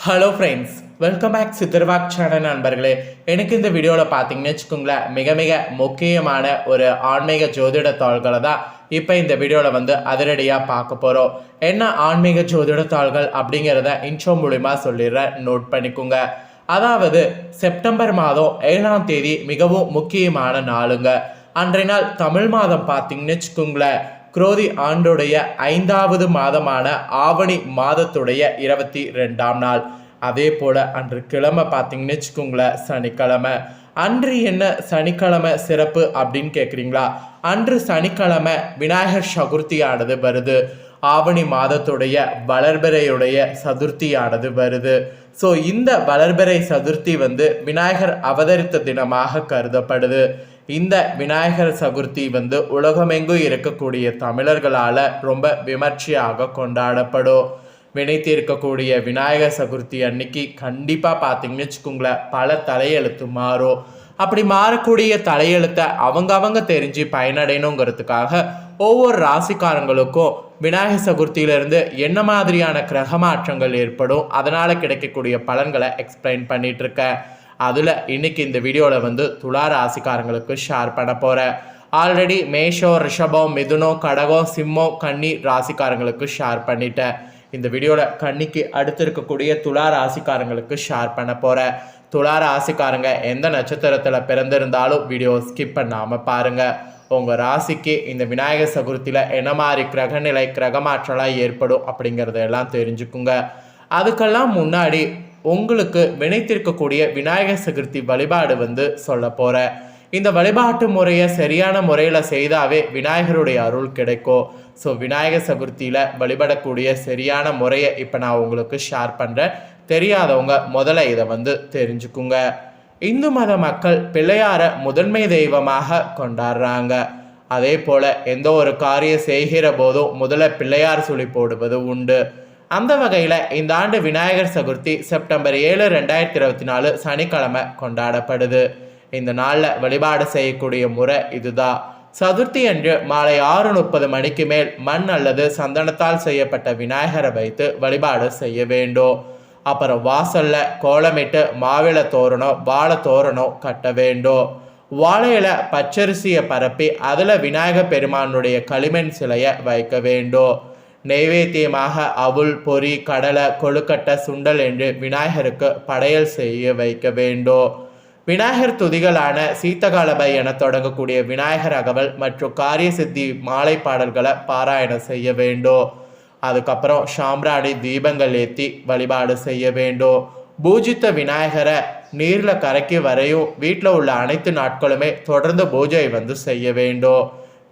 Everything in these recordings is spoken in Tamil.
ஹலோ ஃப்ரெண்ட்ஸ், வெல்கம் பேக் சித்தர்வாக் சேனல் நண்பர்களே. எனக்கு இந்த வீடியோவில் பார்த்தீங்கன்னு வச்சுக்கோங்களேன், மிக மிக முக்கியமான ஒரு ஆன்மீக ஜோதிட தாள்களை தான் இப்போ இந்த வீடியோவில் அதிரடியாக பார்க்க போகிறோம். என்ன ஆன்மீக ஜோதிட தாள்கள் அப்படிங்கிறத இன்ட்ரோ மூலிமா சொல்லிடுறேன், நோட் பண்ணிக்கோங்க. அதாவது செப்டம்பர் மாதம் 7ஆம் தேதி மிகவும் முக்கியமான நாளுங்க. அன்றைய நாள் தமிழ் மாதம் பார்த்தீங்கன்னு வச்சுக்கோங்களேன், குரோதி ஆண்டுடைய 5வது மாதமான ஆவணி மாதத்துடைய 22ஆம் நாள். அதே போல் அன்று கிழமை பார்த்தீங்கன்னு வச்சுக்கோங்களேன், சனிக்கிழமை. அன்று என்ன சனிக்கிழமை சிறப்பு அப்படின்னு கேட்குறீங்களா? அன்று சனிக்கிழமை விநாயகர் சதுர்த்தியானது வருது. ஆவணி மாதத்துடைய வளர்பிறையுடைய சதுர்த்தியானது வருது. ஸோ இந்த வளர்பிறை சதுர்த்தி விநாயகர் அவதரித்த தினமாக கருதப்படுது. இந்த விநாயகர் சதுர்த்தி உலகமெங்கும் இருக்கக்கூடிய தமிழர்களால் ரொம்ப விமர்சையாக கொண்டாடப்படும். வினை தீர்க்கக்கூடிய விநாயகர் சதுர்த்தி அன்னைக்கு கண்டிப்பாக பார்த்தீங்கன்னு வச்சுக்கோங்களேன், பல தலையெழுத்து மாறும். அப்படி மாறக்கூடிய தலையெழுத்தை அவங்க தெரிஞ்சு பயனடையணுங்கிறதுக்காக ஒவ்வொரு ராசிக்காரங்களுக்கும் விநாயகர் சதுர்த்தியிலிருந்து என்ன மாதிரியான கிரக மாற்றங்கள் ஏற்படும், அதனால் கிடைக்கக்கூடிய பலன்களை எக்ஸ்பிளைன் பண்ணிட்டு இருக்கேன். அதில் இன்றைக்கி இந்த வீடியோவில் துலா ராசிக்காரங்களுக்கு ஷேர் பண்ண போகிறேன். ஆல்ரெடி மேஷம், ரிஷபம், மிதுனம், கடகம், சிம்மம், கன்னி ராசிக்காரங்களுக்கு ஷேர் பண்ணிட்டேன். இந்த வீடியோவில் கன்னிக்கு அடுத்து இருக்கக்கூடிய துலா ராசிக்காரங்களுக்கு ஷேர் பண்ண போகிறேன். துலா ராசிக்காரங்க எந்த நட்சத்திரத்தில் பிறந்திருந்தாலும் வீடியோ ஸ்கிப் பண்ணாமல் பாருங்கள். உங்கள் ராசிக்கு இந்த விநாயகர் சதுர்த்தியில் என்ன மாதிரி கிரகநிலை, கிரகமாற்றலாம் ஏற்படும் அப்படிங்கிறதெல்லாம் தெரிஞ்சுக்குங்க. அதுக்கெல்லாம் முன்னாடி உங்களுக்கு வினைத்திருக்கக்கூடிய விநாயகர் சதுர்த்தி வழிபாடு சொல்ல போகிறேன். இந்த வழிபாட்டு முறையை சரியான முறையில் செய்தாவே விநாயகருடைய அருள் கிடைக்கும். ஸோ விநாயகர் சதுர்த்தியில் வழிபடக்கூடிய சரியான முறையை இப்போ நான் உங்களுக்கு ஷேர் பண்ணுறேன். தெரியாதவங்க முதல்ல இதை தெரிஞ்சுக்குங்க. இந்து மத மக்கள் பிள்ளையாரை முதன்மை தெய்வமாக கொண்டாடுறாங்க. அதே போல் எந்த ஒரு காரியம் செய்கிற போதும் முதல்ல பிள்ளையார் சுழி போடுவது உண்டு. அந்த வகையில் இந்த ஆண்டு விநாயகர் சதுர்த்தி செப்டம்பர் 7, 2024 சனிக்கிழமை கொண்டாடப்படுது. இந்த நாளில் வழிபாடு செய்யக்கூடிய முறை இதுதான். சதுர்த்தி அன்று மாலை 6:30 மணிக்கு மேல் மண் அல்லது சந்தனத்தால் செய்யப்பட்ட விநாயகரை வைத்து வழிபாடு செய்ய வேண்டும். அப்புறம் வாசலில் கோலமிட்டு மாவிளை தோரணம், வாழை தோரணம் கட்ட வேண்டும். வாழையில பச்சரிசியை பரப்பி அதில் விநாயகர் பெருமானுடைய களிமண் சிலையை வைக்க வேண்டும். நைவேத்தியமாக அவுள், பொறி, கடலை, கொழுக்கட்டை, சுண்டல் என்று விநாயகருக்கு படையல் செய்ய வைக்க வேண்டும். விநாயகர் துதிகளான சீத்தகாலபை என தொடங்கக்கூடிய விநாயகர் அகவல் மற்றும் காரிய சித்தி மாலை பாடல்களை பாராயணம் செய்ய வேண்டும். அதுக்கப்புறம் சாம்பிராணி தீபங்கள் ஏற்றி வழிபாடு செய்ய வேண்டும். பூஜித்த விநாயகரை நீரில் கரைக்கி வரையும் வீட்டில் உள்ள அனைத்து நாட்களுமே தொடர்ந்து பூஜை செய்ய வேண்டும்.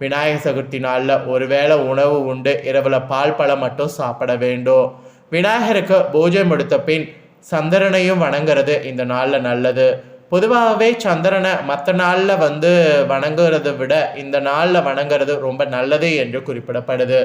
விநாயகர் சதுர்த்தி நாளில் ஒருவேளை உணவு உண்டு, இரவில் பால் பழம் மட்டும் சாப்பிட வேண்டும். விநாயகருக்கு பூஜை முடித்த பின் சந்திரனையும் வணங்குறது இந்த நாளில் நல்லது. பொதுவாகவே சந்திரனை மற்ற நாளில் வணங்குறதை விட இந்த நாளில் வணங்குறது ரொம்ப நல்லது என்று குறிப்பிடப்படுது.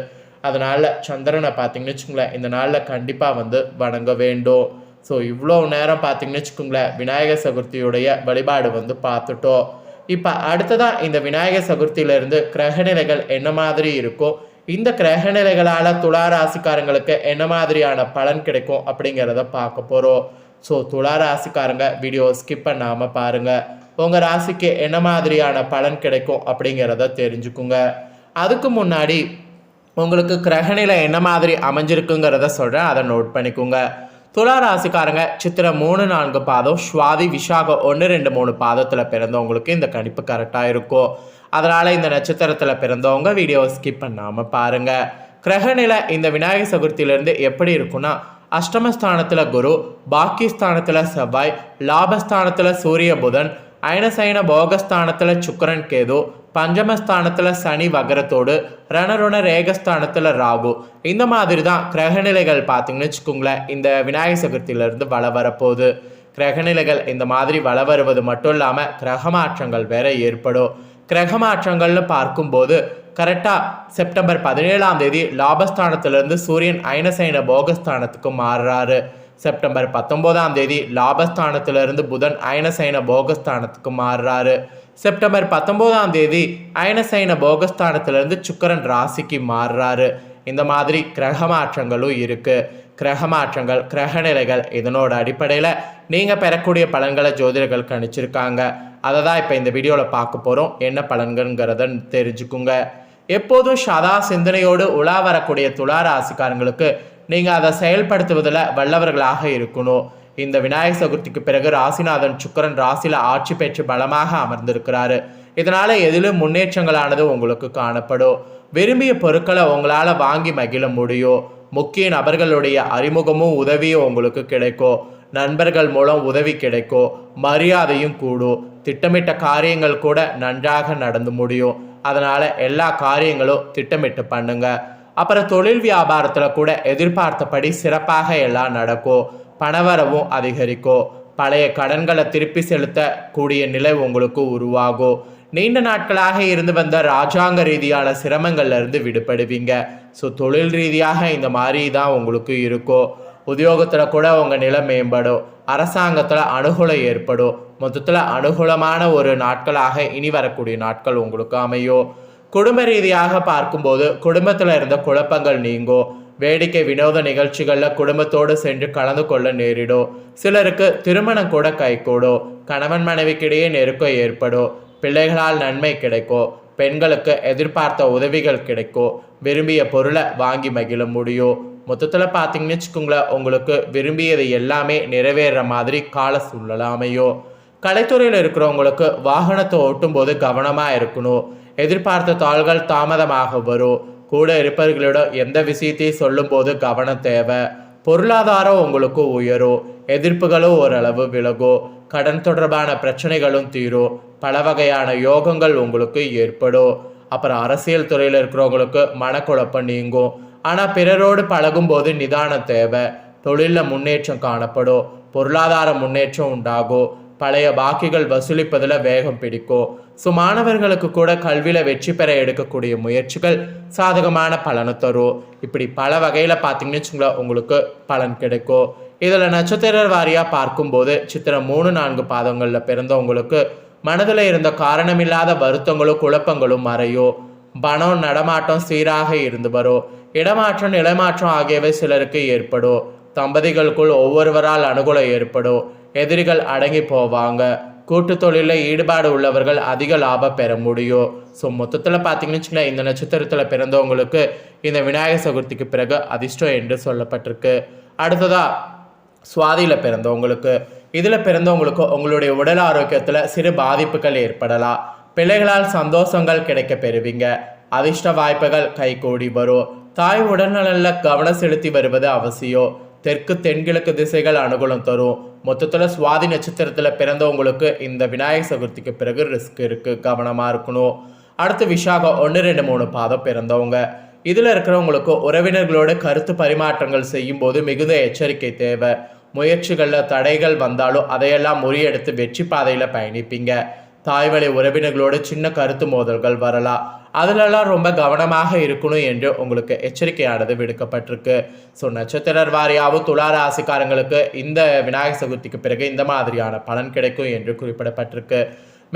அதனால் சந்திரனை பார்த்தீங்கன்னு வச்சுக்கோங்களேன், இந்த நாளில் கண்டிப்பாக வணங்க வேண்டும். ஸோ இவ்வளோ நேரம் பார்த்தீங்கன்னு வச்சுக்கோங்களேன், விநாயகர் சதுர்த்தியுடைய வழிபாடு பார்த்துட்டோம். இப்போ அடுத்ததாக இந்த விநாயகர் சதுர்த்தியிலிருந்து கிரகநிலைகள் என்ன மாதிரி இருக்கும், இந்த கிரகநிலைகளால் துலா ராசிக்காரங்களுக்கு என்ன மாதிரியான பலன் கிடைக்கும் அப்படிங்கிறத பார்க்க போகிறோம். ஸோ துலா ராசிக்காரங்க வீடியோ ஸ்கிப் பண்ணாமல் பாருங்கள். உங்கள் ராசிக்கு என்ன மாதிரியான பலன் கிடைக்கும் அப்படிங்கிறத தெரிஞ்சுக்குங்க. அதுக்கு முன்னாடி உங்களுக்கு கிரகநிலை என்ன மாதிரி அமைஞ்சிருக்குங்கிறத சொல்கிறேன், அதை நோட் பண்ணிக்கோங்க. துலா ராசிக்காரங்க சித்திரை 3, 4 பாதம், சுவாதி, விசாகம் 1, 2, 3 பாதத்தில் பிறந்தவங்களுக்கு இந்த கணிப்பு கரெக்டாக இருக்கும். அதனால் இந்த நட்சத்திரத்தில் பிறந்தவங்க வீடியோ ஸ்கிப் பண்ணாமல் பாருங்கள். கிரகநிலை இந்த விநாயகர் சதுர்த்தியிலேருந்து எப்படி இருக்குன்னா, அஷ்டமஸ்தானத்தில் குரு, பாக்கியஸ்தானத்தில் செவ்வாய், லாபஸ்தானத்தில் சூரிய புதன், அயனசயன போகஸ்தானத்தில் சுக்கரன் கேது, பஞ்சமஸ்தானத்தில் சனி வகரத்தோடு, ரணருண ரேகஸ்தானத்தில் ராகு. இந்த மாதிரி தான் கிரகநிலைகள் பார்த்தீங்கன்னு வச்சுக்கோங்களேன், இந்த விநாயகர் சதுர்த்தியிலிருந்து வள வரப்போகுது. கிரகநிலைகள் இந்த மாதிரி வள வருவது மட்டும் இல்லாமல் கிரக மாற்றங்கள் வேற ஏற்படும். கிரக மாற்றங்கள்னு பார்க்கும்போது கரெக்டாக செப்டம்பர் 17ஆம் தேதி லாபஸ்தானத்திலிருந்து சூரியன் அயனசயன போகஸ்தானத்துக்கு மாறுறாரு. செப்டம்பர் 19ஆம் தேதி லாபஸ்தானத்திலிருந்து புதன் அயனசயன போகஸ்தானத்துக்கு மாறுறாரு. செப்டம்பர் 19ஆம் தேதி அயனசயன போகஸ்தானத்திலிருந்து சுக்கரன் ராசிக்கு மாறுறாரு. இந்த மாதிரி கிரக மாற்றங்களும் இருக்குது. கிரக மாற்றங்கள், கிரக நிலைகள் இதனோட அடிப்படையில் நீங்கள் பெறக்கூடிய பலன்களை ஜோதிடர்கள் கணிச்சிருக்காங்க. அதை தான் இப்போ இந்த வீடியோவில் பார்க்க போகிறோம். என்ன பலன்கள்ங்கிறத தெரிஞ்சுக்குங்க. எப்போதும் சதா சிந்தனையோடு உலா வரக்கூடிய துலா ராசிக்காரங்களுக்கு நீங்கள் அதை செயல்படுத்துவதில் வல்லவர்களாக இருக்கணும். இந்த விநாயகர் சதுர்த்திக்கு பிறகு ராசிநாதன் சுக்கிரன் ராசியில் ஆட்சி பெற்று பலமாக அமர்ந்திருக்கிறாரு. இதனால் எதிலும் முன்னேற்றங்களானது உங்களுக்கு காணப்படும். விரும்பிய பொருட்களை உங்களால் வாங்கி மகிழ முடியும். முக்கிய நபர்களுடைய அறிமுகமும் உதவியும் உங்களுக்கு கிடைக்கும். நண்பர்கள் மூலம் உதவி கிடைக்கும். மரியாதையும் கூடும். திட்டமிட்ட காரியங்கள் கூட நன்றாக நடந்து முடியும். அதனால் எல்லா காரியங்களும் திட்டமிட்டு பண்ணுங்க. அப்புறம் தொழில் வியாபாரத்தில் கூட எதிர்பார்த்தபடி சிறப்பாக எல்லாம் நடக்கும். பணவரவும் அதிகரிக்கும். பழைய கடன்களை திருப்பி செலுத்த கூடிய நிலை உங்களுக்கு உருவாகும். நீண்ட நாட்களாக இருந்து வந்த ராஜாங்க ரீதியான சிரமங்கள்ல இருந்து விடுபடுவீங்க. ஸோ தொழில் ரீதியாக இந்த மாதிரி தான் உங்களுக்கு இருக்கும். உத்தியோகத்தில் கூட உங்கள் நிலை மேம்படும். அரசாங்கத்தில் அனுகூலம் ஏற்படும். மொத்தத்தில் அனுகூலமான ஒரு நாட்களாக இனி வரக்கூடிய நாட்கள் உங்களுக்கு அமையும். குடும்ப ரீதியாக பார்க்கும்போது குடும்பத்தில் இருந்த குழப்பங்கள் நீங்கும். வேடிக்கை வினோத நிகழ்ச்சிகளில் குடும்பத்தோடு சென்று கலந்து கொள்ள நேரிடும். சிலருக்கு திருமணம் கூட கைகூடும். கணவன் மனைவிக்கிடையே நெருக்கம் ஏற்படும். பிள்ளைகளால் நன்மை கிடைக்கும். பெண்களுக்கு எதிர்பார்த்த உதவிகள் கிடைக்கும். விரும்பிய பொருளை வாங்கி மகிழ முடியும். மொத்தத்தில் பார்த்தீங்கன்னு வச்சுக்கோங்களேன், உங்களுக்கு விரும்பியது எல்லாமே நிறைவேற மாதிரி கால சூழ்நிலை அமையும். கலைத்துறையில் இருக்கிறவங்களுக்கு வாகனத்தை ஓட்டும் போது கவனமாக இருக்கணும். எதிர்பார்த்த தாள்கள் தாமதமாக வரும். கூட இருப்பவர்களிடம் எந்த விஷயத்தையும் சொல்லும் போது கவனம் தேவை. பொருளாதாரம் உங்களுக்கு உயரும். எதிர்ப்புகளும் ஓரளவு விலகும். கடன் தொடர்பான பிரச்சனைகளும் தீரும். பல வகையான யோகங்கள் உங்களுக்கு ஏற்படும். அப்புறம் அரசியல் துறையில் இருக்கிறவங்களுக்கு மனக்குழப்பம் நீங்கும். ஆனால் பிறரோடு பழகும்போது நிதானம் தேவை. தொழிலில் முன்னேற்றம் காணப்படும். பொருளாதார முன்னேற்றம் உண்டாகும். பழைய பாக்கிகள் வசூலிப்பதில் வேகம் பிடிக்கும். ஸோ மாணவர்களுக்கு கூட கல்வியில் வெற்றி பெற எடுக்கக்கூடிய முயற்சிகள் சாதகமான பலனை தரும். இப்படி பல வகையில் பார்த்தீங்கன்னு வச்சுங்களேன், உங்களுக்கு பலன் கிடைக்கும். இதில் நட்சத்திர வாரியாக பார்க்கும்போது சித்திரம் 3-4 பாதங்களில் பிறந்தவங்களுக்கு மனதில் இருந்த காரணமில்லாத வருத்தங்களும் குழப்பங்களும் மறையும். பணம் நடமாட்டம் சீராக இருந்து வரும். இடமாற்றம் நிலமாற்றம் ஆகியவை சிலருக்கு ஏற்படும். தம்பதிகளுக்குள் ஒவ்வொருவரால் அனுகூலம் ஏற்படும். எதிரிகள் அடங்கி போவாங்க. கூட்டு தொழிலில் ஈடுபாடு உள்ளவர்கள் அதிக லாபம் பெற முடியும். ஸோ மொத்தத்தில் பார்த்தீங்கன்னு வச்சுக்கோங்களேன், இந்த நட்சத்திரத்தில் பிறந்தவங்களுக்கு இந்த விநாயகர் சதுர்த்திக்கு பிறகு அதிர்ஷ்டம் என்று சொல்லப்பட்டிருக்கு. அடுத்ததாக சுவாதியில் பிறந்தவங்களுக்கு, இதில் பிறந்தவங்களுக்கு உங்களுடைய உடல் ஆரோக்கியத்தில் சிறு பாதிப்புகள் ஏற்படலாம். பிள்ளைகளால் சந்தோஷங்கள் கிடைக்க பெறுவீங்க. அதிர்ஷ்ட வாய்ப்புகள் கைகூடி வரும். தாய் உடல்நலில் கவனம் செலுத்தி வருவது அவசியம். தெற்கு தென்கிழக்கு திசைகள் அனுகூலம் தரும். மொத்தத்தில் சுவாதி நட்சத்திரத்தில் பிறந்தவங்களுக்கு இந்த விநாயகர் சதுர்த்திக்கு பிறகு ரிஸ்க் இருக்குது, கவனமாக இருக்கணும். அடுத்து விசாகம் 1-2-3 பாதம் பிறந்தவங்க, இதில் இருக்கிறவங்களுக்கு உறவினர்களோட கருத்து பரிமாற்றங்கள் செய்யும் போது மிகுந்த எச்சரிக்கை தேவை. முயற்சிகளில் தடைகள் வந்தாலும் அதையெல்லாம் முறியெடுத்து வெற்றி பாதையில் பயணிப்பீங்க. தாய்வழி உறவினர்களோடு சின்ன கருத்து மோதல்கள் வரலாம். அதிலெல்லாம் ரொம்ப கவனமாக இருக்கணும் என்று உங்களுக்கு எச்சரிக்கையானது விடுக்கப்பட்டிருக்கு. ஸோ நட்சத்திர வாரியாகவும் துலா ராசிக்காரங்களுக்கு இந்த விநாயகர் சதுர்த்திக்கு பிறகு இந்த மாதிரியான பலன் கிடைக்கும் என்று குறிப்பிடப்பட்டிருக்கு.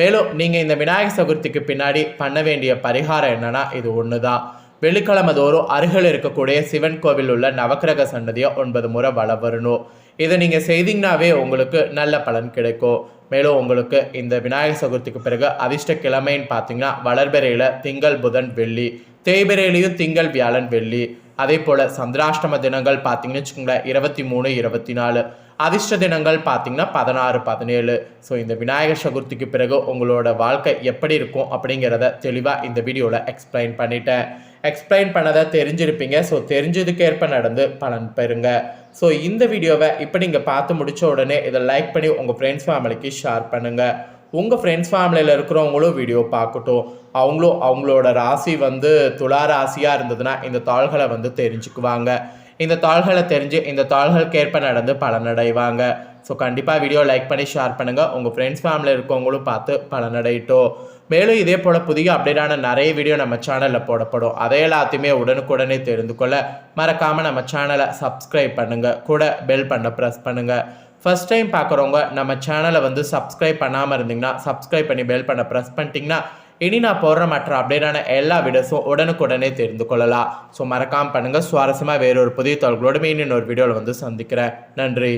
மேலும் நீங்கள் இந்த விநாயகர் சதுர்த்திக்கு பின்னாடி பண்ண வேண்டிய பரிகாரம் என்னன்னா, இது ஒன்று தான். வெள்ளிக்கிழமை தோறும் அருகில் இருக்கக்கூடிய சிவன் கோவில் உள்ள நவக்கிரக சன்னதியை 9 முறை வலம் வரணும். இதை நீங்கள் செய்தீங்கன்னாவே உங்களுக்கு நல்ல பலன் கிடைக்கும். மேலும் உங்களுக்கு இந்த விநாயகர் சதுர்த்திக்கு பிறகு அதிர்ஷ்ட கிழமைன்னு பார்த்தீங்கன்னா வளர்பிறையில் திங்கள் புதன் வெள்ளி, தேய்பிறையிலையும் திங்கள் வியாழன் வெள்ளி. அதே போல் சந்திராஷ்டம தினங்கள் பார்த்தீங்கன்னு வச்சுக்கோங்களேன் 23, 24. அதிர்ஷ்ட தினங்கள் பார்த்தீங்கன்னா 16, 17. ஸோ இந்த விநாயகர் சதுர்த்திக்கு பிறகு உங்களோட வாழ்க்கை எப்படி இருக்கும் அப்படிங்கிறத தெளிவாக இந்த வீடியோவில் எக்ஸ்பிளைன் பண்ணிட்டேன். எக்ஸ்பிளைன் பண்ணதை தெரிஞ்சிருப்பீங்க. ஸோ தெரிஞ்சதுக்கேற்ப நடந்து பலன் பெறுங்க. ஸோ இந்த வீடியோவை இப்போ நீங்கள் பார்த்து முடித்த உடனே இதை லைக் பண்ணி உங்கள் ஃப்ரெண்ட்ஸ் ஃபேமிலிக்கு ஷேர் பண்ணுங்கள். உங்கள் ஃப்ரெண்ட்ஸ் ஃபேமிலியில் இருக்கிறவங்களும் வீடியோ பார்க்கட்டும். அவங்களும் அவங்களோட ராசி துலா ராசியாக இருந்ததுன்னா இந்த தாள்களை தெரிஞ்சுக்குவாங்க. இந்த தாள்களை தெரிஞ்சு இந்த தாள்களுக்கேற்ப நடந்து பலனடைவாங்க. ஸோ கண்டிப்பாக வீடியோ லைக் பண்ணி ஷேர் பண்ணுங்கள். உங்கள் ஃப்ரெண்ட்ஸ் ஃபேமிலியில் இருக்கவங்களும் பார்த்து பலனடையட்டும். மேலும் இதே போல் புதிய அப்டேட்டான நிறைய வீடியோ நம்ம சேனலில் போடப்படும். அதை எல்லாத்தையுமே உடனுக்குடனே தெரிந்து கொள்ள மறக்காமல் நம்ம சேனலை சப்ஸ்கிரைப் பண்ணுங்கள். கூட பெல் பண்ண ப்ரெஸ் பண்ணுங்கள். ஃபர்ஸ்ட் டைம் பார்க்குறவங்க நம்ம சேனலை சப்ஸ்கிரைப் பண்ணாமல் இருந்தீங்கன்னா சப்ஸ்கிரைப் பண்ணி பெல் பண்ண ப்ரெஸ் பண்ணிட்டீங்கன்னா இனி நான் போடுற மற்ற அப்டேட்டான எல்லா வீடியோஸும் உடனுக்குடனே தெரிந்து கொள்ளலாம். ஸோ மறக்காமல் பண்ணுங்கள். சுவாரஸ்யமாக வேறொரு புதிய தகவலோடு இன்னொரு வீடியோவில் வந்து சந்திக்கிறேன். நன்றி.